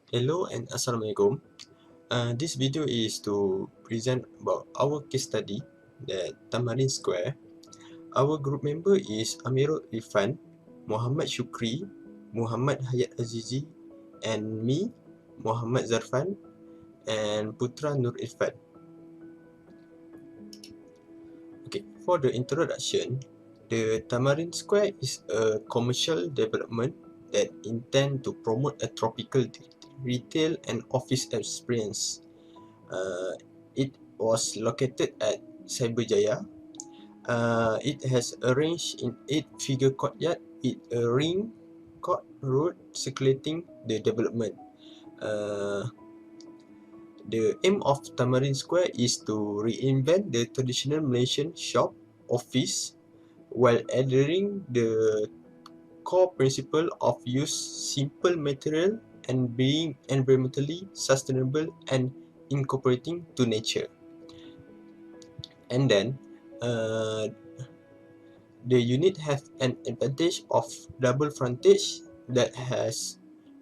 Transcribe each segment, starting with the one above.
Hello and Assalamualaikum. This video is to present about our case study at Tamarind Square. Our group member is Amirul Irfan, Muhammad Shukri, Muhammad Hayat Azizi, and me, Muhammad Zarfan, and Putra Nur Irfan. Okay, for the introduction, the Tamarind Square is a commercial development that intend to promote a tropical retail and office experience. It was located at Cyberjaya. It has arranged in 8-figure courtyard with a ring court road circulating the development. The aim of Tamarind Square is to reinvent the traditional Malaysian shop office while adhering the core principle of use simple material and being environmentally sustainable and incorporating to nature. And then the unit has an advantage of double frontage that has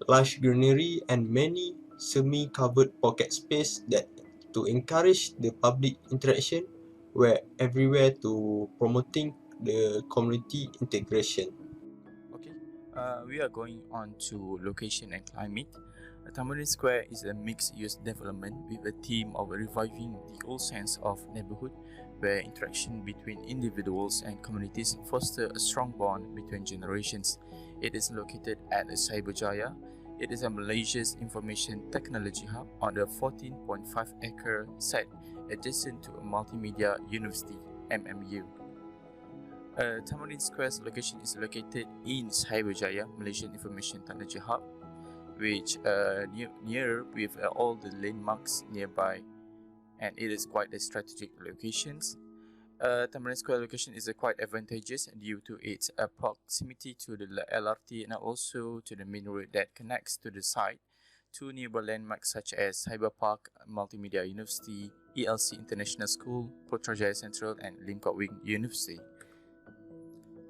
lush greenery and many semi-covered pocket space that to encourage the public interaction where everywhere to promoting the community integration. Okay, we are going on to location and climate. Tamarind Square is a mixed-use development with a theme of reviving the old sense of neighborhood, where interaction between individuals and communities foster a strong bond between generations. It is located at Cyberjaya. It is a Malaysia's information technology hub on a 14.5-acre site adjacent to a multimedia university, MMU. Tamarind Square's location is located in Cyberjaya, Malaysian Information Technology Hub, which near with all the landmarks nearby, and it is quite a strategic location. Tamarind Square location is quite advantageous due to its proximity to the LRT and also to the main road that connects to the site. Two nearby landmarks such as Cyber Park, Multimedia University, ELC International School, Putrajaya Central, and Lim Kok Wing University.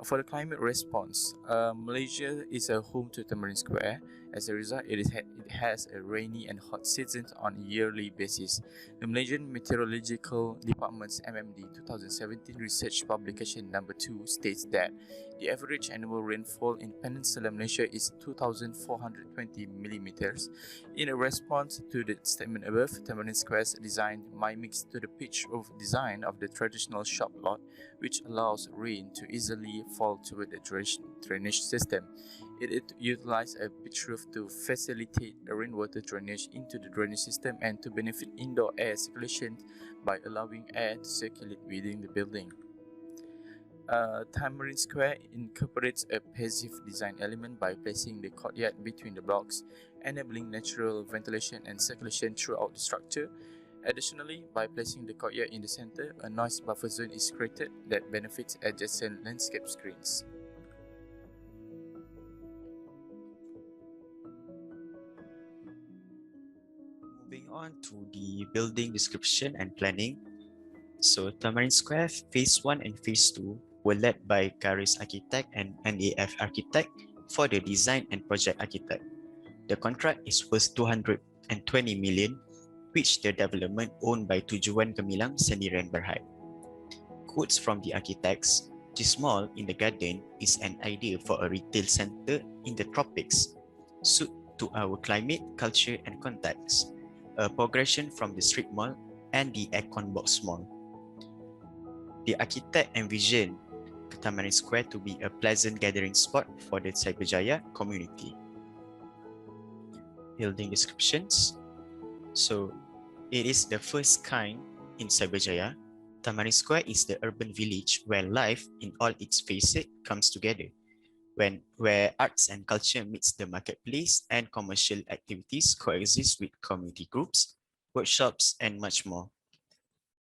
For the climate response, Malaysia is a home to Tamarind Square. As a result, it has a rainy and hot season on a yearly basis. The Malaysian Meteorological Department's MMD 2017 research publication number 2 states that the average annual rainfall in Peninsular Malaysia is 2,420 millimeters. In a response to the statement above, Tamarind Square's design mimics to the pitch roof design of the traditional shop lot, which allows rain to easily fall toward the drainage system. It utilizes a pitch roof to facilitate the rainwater drainage into the drainage system and to benefit indoor air circulation by allowing air to circulate within the building. Tamarind Square incorporates a passive design element by placing the courtyard between the blocks, enabling natural ventilation and circulation throughout the structure. Additionally, by placing the courtyard in the center, a noise buffer zone is created that benefits adjacent landscape screens. Moving on to the building description and planning. So Tamarind Square Phase 1 and Phase 2 were led by Garis Architect and NAF Architect for the design and project architect. The contract is worth 220 million, which the development owned by Tujuan Gemilang Sendirian Berhad. Quotes from the architects: "This mall in the garden is an idea for a retail center in the tropics, suit to our climate, culture and context. A progression from the street mall and the Econ Box Mall." The architect envisioned Tamarind Square to be a pleasant gathering spot for the Cyberjaya community. Building descriptions. So, it is the first kind in Cyberjaya. Tamarind Square is the urban village where life in all its facets comes together, where arts and culture meets the marketplace and commercial activities coexist with community groups, workshops, and much more.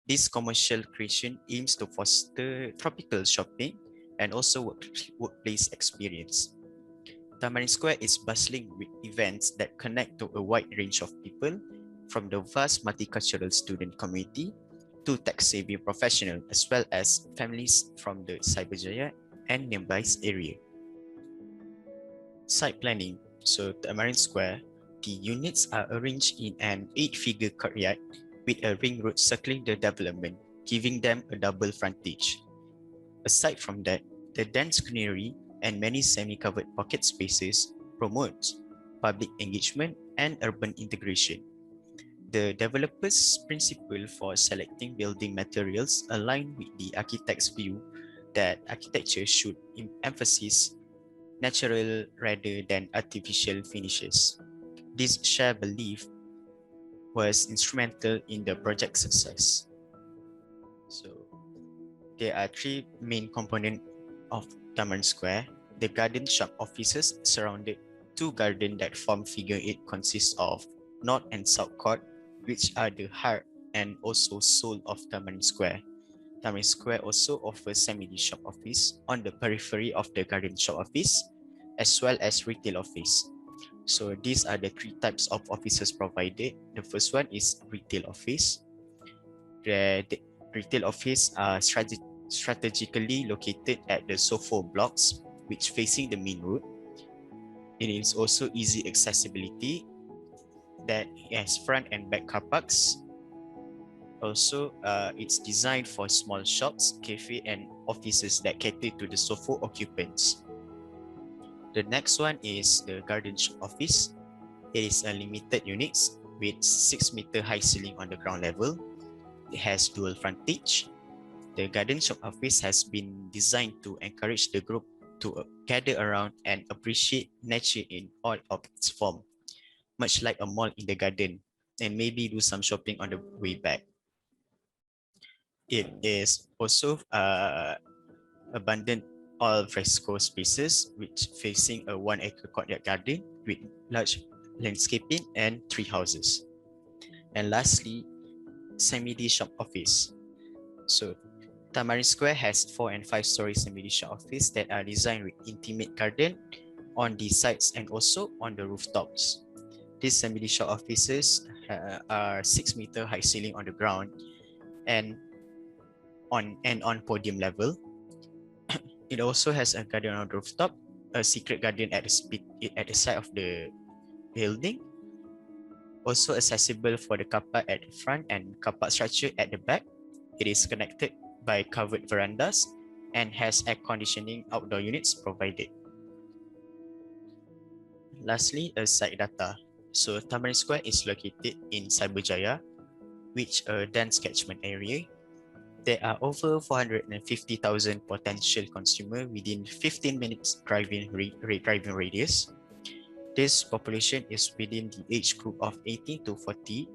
This commercial creation aims to foster tropical shopping and also workplace experience. Tamarind Square is bustling with events that connect to a wide range of people, from the vast multicultural student community to tech-savvy professionals, as well as families from the Cyberjaya and nearby area. Site planning. So Tamarind Square The units are arranged in an 8-figure courtyard with a ring road circling the development, giving them a double frontage. Aside from that, the dense greenery and many semi-covered pocket spaces promotes public engagement and urban integration. The developer's principle for selecting building materials align with the architect's view that architecture should emphasize natural rather than artificial finishes. This shared belief was instrumental in the project's success. So there are three main components of Tamarind Square. The garden shop offices surrounded two gardens that form figure 8 consists of North and South Court, which are the heart and also soul of Tamarind Square. Tamarind Square also offers semi shop office on the periphery of the garden shop office, as well as retail office. So these are the three types of offices provided. The first one is retail office. The retail office are strategically located at the SOFO blocks, which facing the main road. It is also easy accessibility that has front and back car parks. Also, it's designed for small shops, cafe, and offices that cater to the SOFO occupants. The next one is the garden shop office. It is a limited units with 6-meter high ceiling on the ground level. It has dual frontage. The garden shop office has been designed to encourage the group to gather around and appreciate nature in all of its form, much like a mall in the garden, and maybe do some shopping on the way back. It is also abundant all fresco spaces, which facing a 1-acre courtyard garden with large landscaping and tree houses. And lastly, semi-D shop office. So Tamarind Square has 4 and 5-story semi-D shop office that are designed with intimate garden on the sides and also on the rooftops. These semi-D shop offices are 6-meter high ceiling on the ground and on podium level. It also has a garden on the rooftop, a secret garden at the side of the building, also accessible for the car park at the front and car park structure at the back. It is connected by covered verandas and has air conditioning outdoor units provided. Lastly, a site data. So Tamarind Square is located in Cyberjaya, which a dense catchment area. There are over 450,000 potential consumers within 15 minutes driving radius. This population is within the age group of 18 to 40.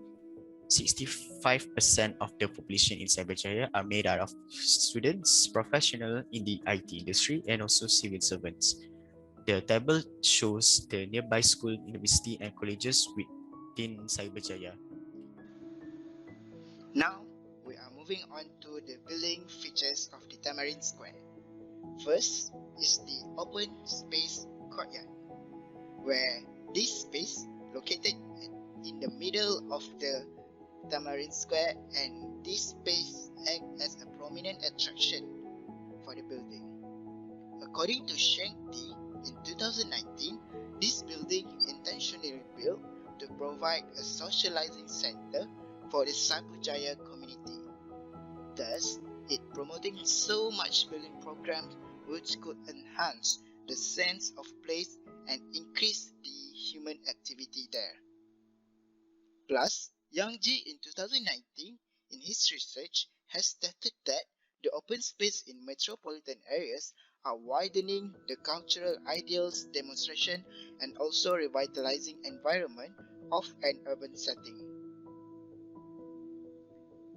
65% of the population in Cyberjaya are made out of students, professionals in the IT industry, and also civil servants. The table shows the nearby school, university, and colleges within Cyberjaya. Now, we are moving on to the building features of the Tamarind Square. First is the open space courtyard, where this space located in the middle of the Tamarind Square, and this space acts as a prominent attraction for the building. According to Sheng Ti, in 2019, this building intentionally built to provide a socializing center for the Cyberjaya community. Thus, it promoting so much building programs which could enhance the sense of place and increase the human activity there. Plus, Yang Ji in 2019 in his research has stated that the open space in metropolitan areas are widening the cultural ideals demonstration and also revitalizing environment of an urban setting.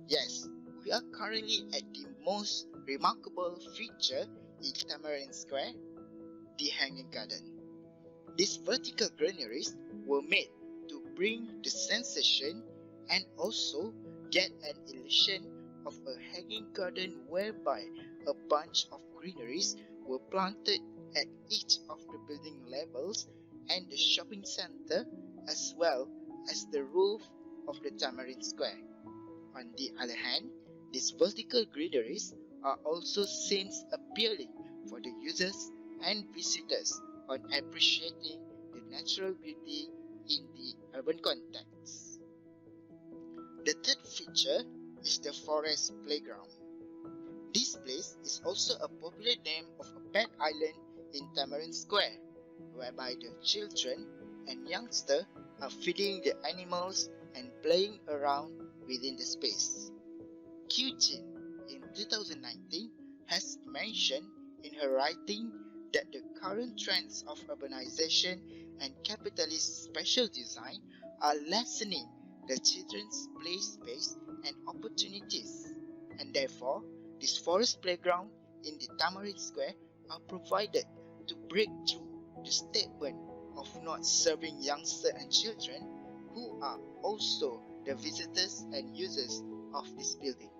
Yes, we are currently at the most remarkable feature in Tamarind Square, the hanging garden. These vertical granaries were made to bring the sensation and also get an illusion of a hanging garden whereby a bunch of greeneries were planted at each of the building levels and the shopping center as well as the roof of the Tamarind Square. On the other hand, these vertical greeneries are also seems appealing for the users and visitors on appreciating the natural beauty in the urban context. The third feature is the forest playground. This place is also a popular name of a pet island in Tamarind Square, whereby the children and youngsters are feeding the animals and playing around within the space. Eugene, in 2019, has mentioned in her writing that the current trends of urbanization and capitalist spatial design are lessening the children's play space and opportunities, and therefore this forest playground in the Tamarind Square are provided to break through the statement of not serving youngsters and children who are also the visitors and users of this building.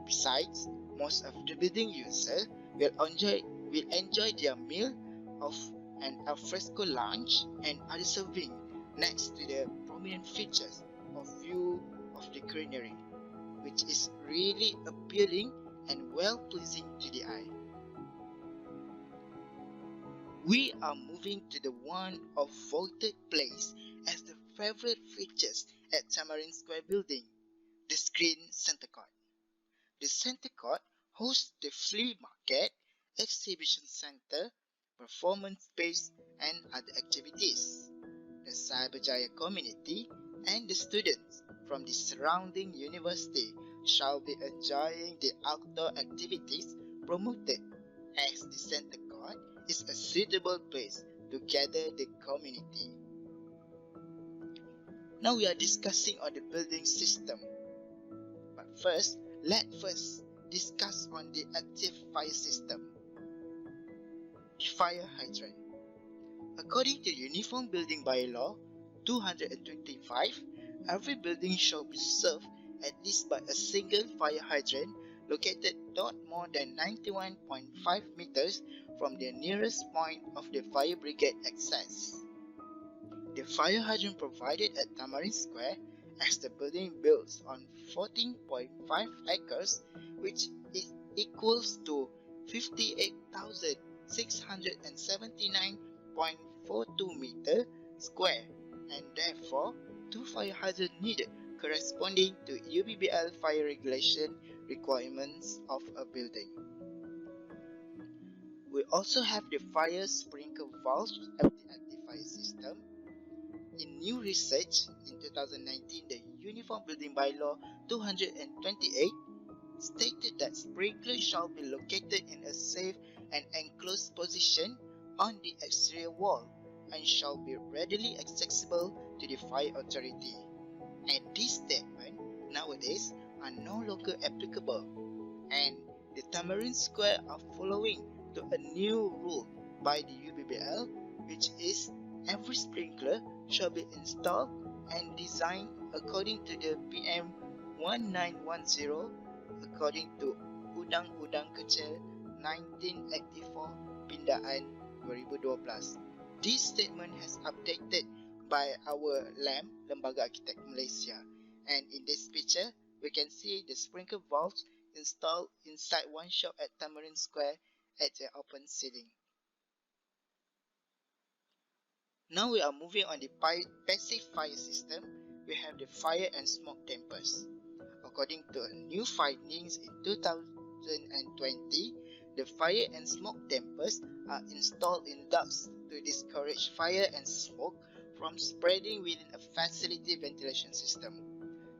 Besides, most of the building users will enjoy their meal of an alfresco lunch and other serving next to the prominent features of view of the greenery, which is really appealing and well pleasing to the eye. We are moving to the one of voted place as the favorite features at Tamarind Square building, the Screen Center Court. The Center Court hosts the flea market, exhibition center, performance space, and other activities. The Cyberjaya community and the students from the surrounding university shall be enjoying the outdoor activities promoted, as the Center Court is a suitable place to gather the community. Now we are discussing on the building system. But first, let's discuss on the active fire system. The fire hydrant. According to Uniform Building Bylaw 225, every building shall be served at least by a single fire hydrant located not more than 91.5 meters from the nearest point of the fire brigade access. The fire hydrant provided at Tamarind Square, as the building builds on 14.5 acres, which equals to 58,679.42 meter square, and therefore 2 fire hydrants needed corresponding to UBBL fire regulation requirements of a building. We also have the fire sprinkler valves of the active fire system. In new research in 2019, the Uniform Building Bylaw 228 stated that sprinklers shall be located in a safe and enclosed position on the exterior wall and shall be readily accessible to the fire authority. And this statement nowadays are no longer applicable, and the Tamarind Square are following to a new rule by the UBBL, which is every sprinkler shall be installed and designed according to the PM 1910 according to Undang-Undang Kecil 1984 Pindaan 2012. This statement has updated by our LAM, Lembaga Arkitek Malaysia, and in this picture we can see the sprinkler valves installed inside one shop at Tamarind Square at the open ceiling. Now we are moving on the passive fire system. We have the fire and smoke dampers. According to new findings in 2020, the fire and smoke dampers are installed in ducts to discourage fire and smoke from spreading within a facility ventilation system.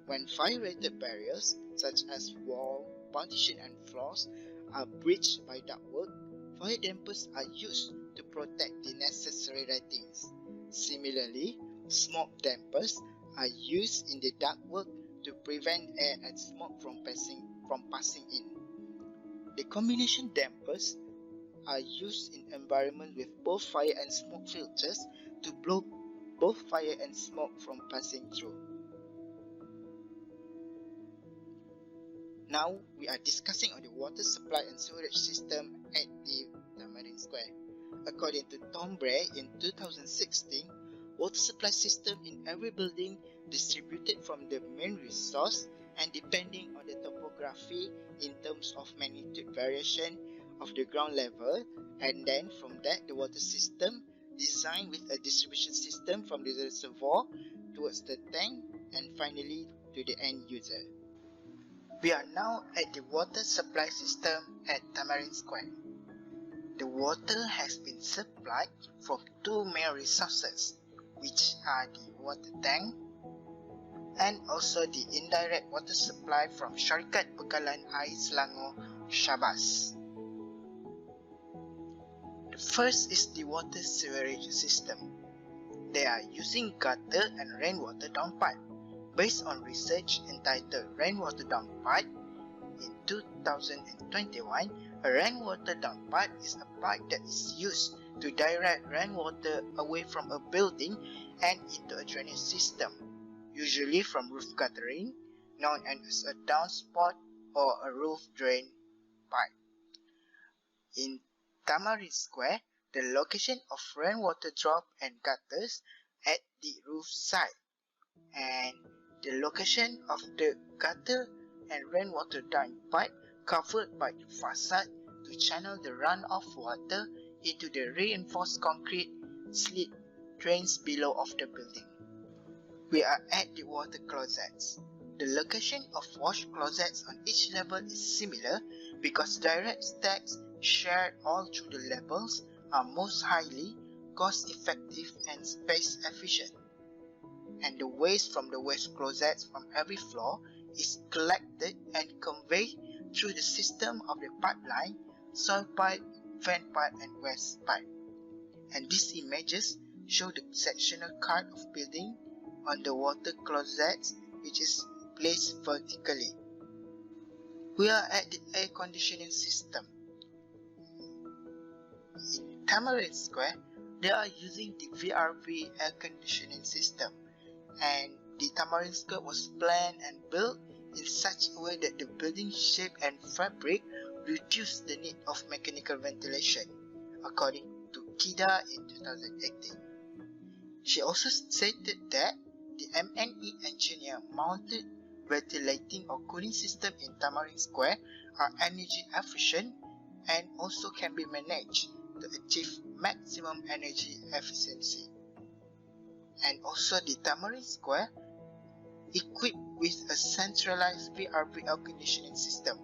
When fire-rated barriers such as wall, partition and floors are breached by ductwork, fire dampers are used to protect the necessary ratings. Similarly, smoke dampers are used in the ductwork to prevent air and smoke from passing in. The combination dampers are used in environments with both fire and smoke filters to block both fire and smoke from passing through. Now we are discussing on the water supply and sewerage system at the Tamarind Square. According to Tom Bray in 2016, water supply system in every building distributed from the main resource and depending on the topography in terms of magnitude variation of the ground level, and then from that the water system designed with a distribution system from the reservoir towards the tank, and finally to the end user. We are now at the water supply system at Tamarind Square. The water has been supplied from two main resources, which are the water tank and also the indirect water supply from Syarikat Bekalan Air Selangor, Syabas. The first is the water sewerage system. They are using gutter and rainwater downpipe. Based on research entitled Rainwater Downpipe, in 2021, a rainwater downpipe is a pipe that is used to direct rainwater away from a building and into a drainage system, usually from roof guttering, known as a downspout or a roof drain pipe. In Tamarind Square, the location of rainwater drop and gutters at the roof side, and the location of the gutter and rainwater downpipe covered by the facade to channel the runoff water into the reinforced concrete slit drains below of the building. We are at the water closets. The location of wash closets on each level is similar because direct stacks shared all through the levels are most highly cost-effective and space-efficient. And the waste from the waste closets from every floor is collected and conveyed through the system of the pipeline, soil pipe, vent pipe and waste pipe. And these images show the sectional cut of building on the water closets, which is placed vertically. We are at the air conditioning system. In Tamarind Square, they are using the VRV air conditioning system, and the Tamarind Square was planned and built in such a way that the building shape and fabric reduced the need of mechanical ventilation, according to Kida in 2018. She also stated that the M&E engineer mounted ventilating or cooling system in Tamarind Square are energy efficient and also can be managed to achieve maximum energy efficiency. And also the Tamarind Square equipped with a centralized VRV air conditioning system,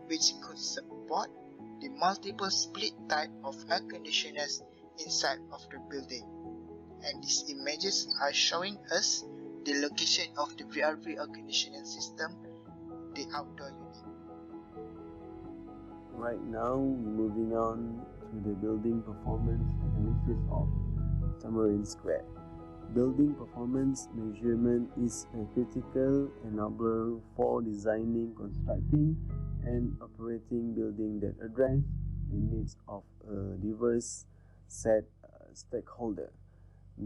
which could support the multiple split type of air conditioners inside of the building. And these images are showing us the location of the VRV air conditioning system, the outdoor unit. Right now, moving on to the building performance analysis of Tamarind Square. Building performance measurement is a critical enabler for designing, constructing, and operating buildings that address the needs of a diverse set of stakeholders.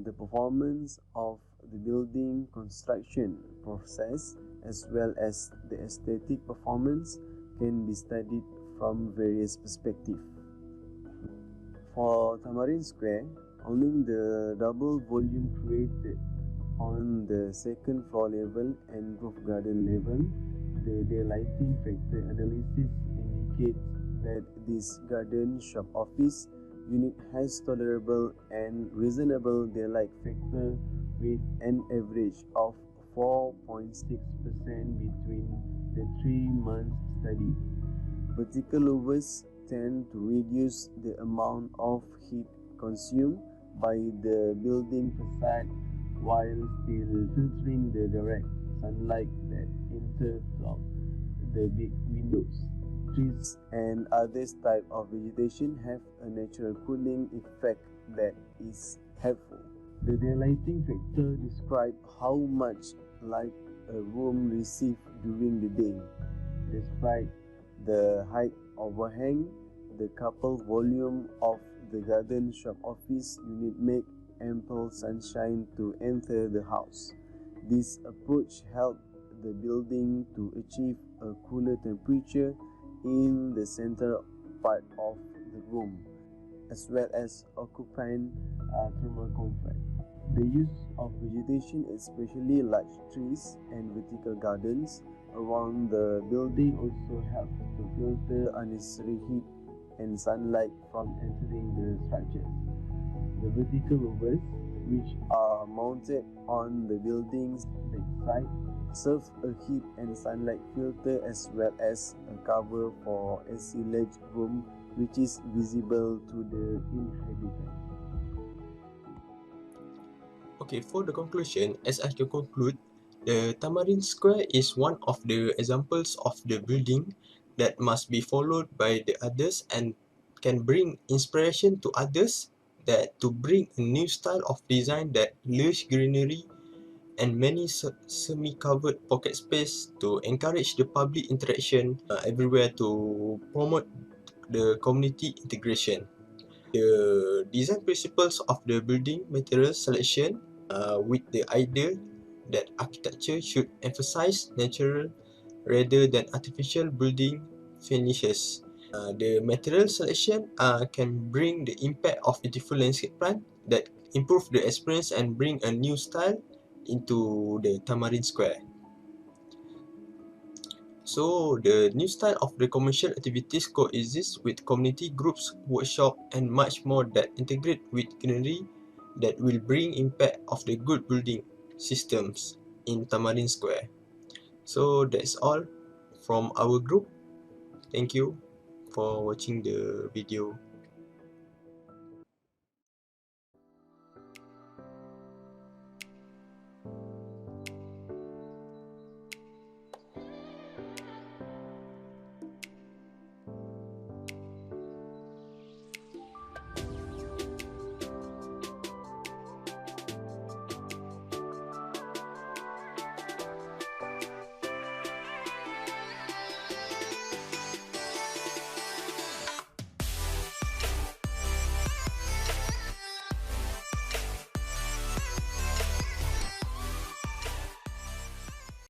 The performance of the building construction process as well as the aesthetic performance can be studied from various perspectives. For Tamarind Square, only the double volume created on the second floor level and roof garden level, the daylighting factor analysis indicates that this garden shop office unit has tolerable and reasonable daylight factor with an average of 4.6% between the 3 months study. Vertical louvers tend to reduce the amount of heat consumed by the building facade while still filtering the direct sunlight that enters through the big windows. Trees and other types of vegetation have a natural cooling effect that is helpful. The daylighting factor describes how much light a room receives during the day. Despite the height overhang, the coupled volume of the garden shop office unit make ample sunshine to enter the house. This approach helps the building to achieve a cooler temperature in the center part of the room, as well as occupant thermal comfort. The use of vegetation, especially large trees and vertical gardens around the building, also helps to filter unnecessary heat and sunlight from entering the structure. The vertical louvers which are mounted on the building's backside, serve a heat and sunlight filter as well as a cover for SEWERAGE room which is visible to the inhabitant. Okay, for the conclusion, as I can conclude, the Tamarind Square is one of the examples of the building that must be followed by the others and can bring inspiration to others that to bring a new style of design that lush greenery and many semi-covered pocket space to encourage the public interaction everywhere to promote the community integration. The design principles of the building material selection with the idea that architecture should emphasize natural rather than artificial building finishes. The material selection can bring the impact of beautiful landscape plant that improve the experience and bring a new style into the Tamarind Square. So the new style of the commercial activities coexist with community groups, workshop and much more that integrate with greenery that will bring impact of the good building systems in Tamarind Square. So that's all from our group. Thank you for watching the video.